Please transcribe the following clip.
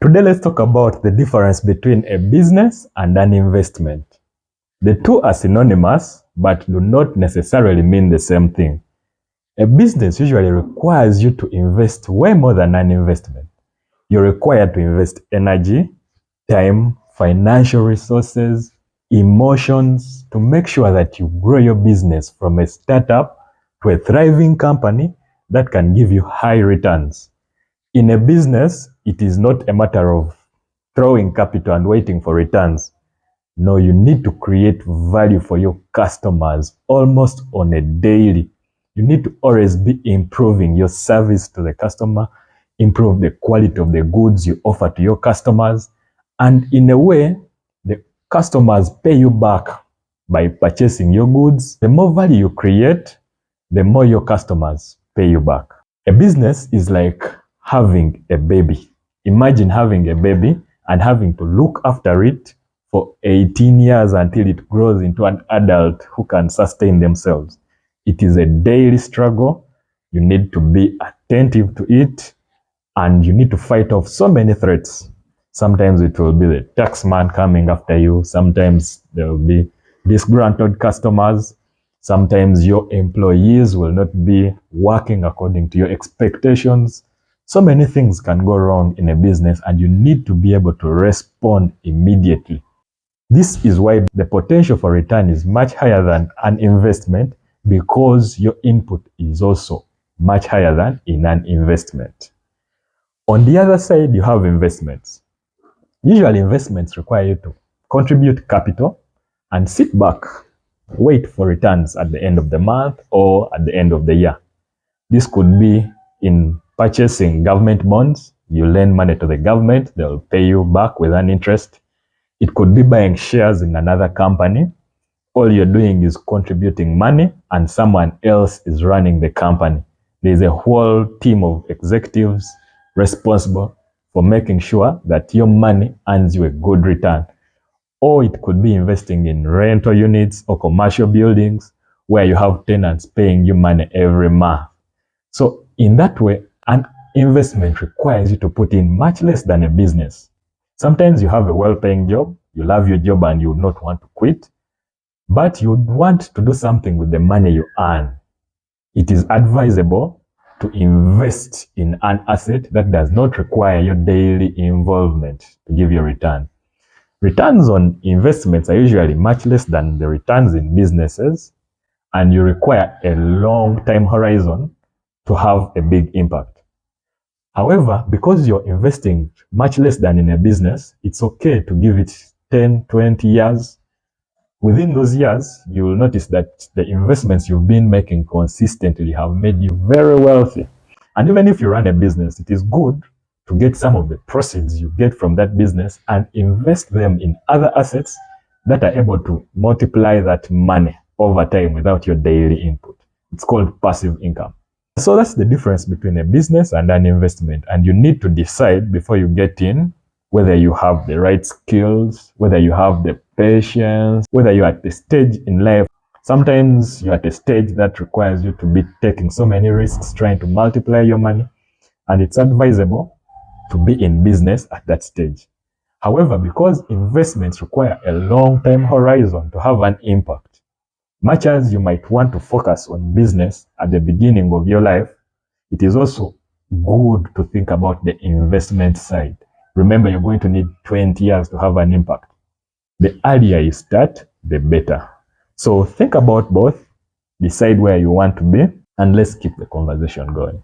Today, let's talk about the difference between a business and an investment. The two are synonymous, but do not necessarily mean the same thing. A business usually requires you to invest way more than an investment. You're required to invest energy, time, financial resources, emotions to make sure that you grow your business from a startup to a thriving company that can give you high returns. In a business, it is not a matter of throwing capital and waiting for returns. No, you need to create value for your customers almost on a daily. You need to always be improving your service to the customer, improve the quality of the goods you offer to your customers, and in a way, the customers pay you back by purchasing your goods. The more value you create, the more your customers pay you back. A business is like having a baby. Imagine having a baby and having to look after it for 18 years until it grows into an adult who can sustain themselves. It is a daily struggle. You need to be attentive to it and you need to fight off so many threats. Sometimes it will be the tax man coming after you. Sometimes there will be disgruntled customers. Sometimes your employees will not be working according to your expectations. So many things can go wrong in a business and you need to be able to respond immediately. This is why the potential for return is much higher than an investment because your input is also much higher than in an investment. On the other side, you have investments. Usually investments require you to contribute capital and sit back, wait for returns at the end of the month or at the end of the year. This could be in purchasing government bonds. You lend money to the government, they'll pay you back with an interest. It could be buying shares in another company. All you're doing is contributing money and someone else is running the company. There's a whole team of executives responsible for making sure that your money earns you a good return. Or it could be investing in rental units or commercial buildings where you have tenants paying you money every month. So in that way, an investment requires you to put in much less than a business. Sometimes you have a well-paying job, you love your job and you would not want to quit, but you would want to do something with the money you earn. It is advisable to invest in an asset that does not require your daily involvement to give you a return. Returns on investments are usually much less than the returns in businesses, and you require a long time horizon to have a big impact. However, because you're investing much less than in a business, it's okay to give it 10, 20 years. Within those years, you will notice that the investments you've been making consistently have made you very wealthy. And even if you run a business, it is good to get some of the proceeds you get from that business and invest them in other assets that are able to multiply that money over time without your daily input. It's called passive income. So that's the difference between a business and an investment. And you need to decide before you get in whether you have the right skills, whether you have the patience, whether you're at the stage in life. Sometimes you're at a stage that requires you to be taking so many risks, trying to multiply your money. And it's advisable to be in business at that stage. However, because investments require a long time horizon to have an impact, much as you might want to focus on business at the beginning of your life, it is also good to think about the investment side. Remember, you're going to need 20 years to have an impact. The earlier you start, the better. So think about both, decide where you want to be, and let's keep the conversation going.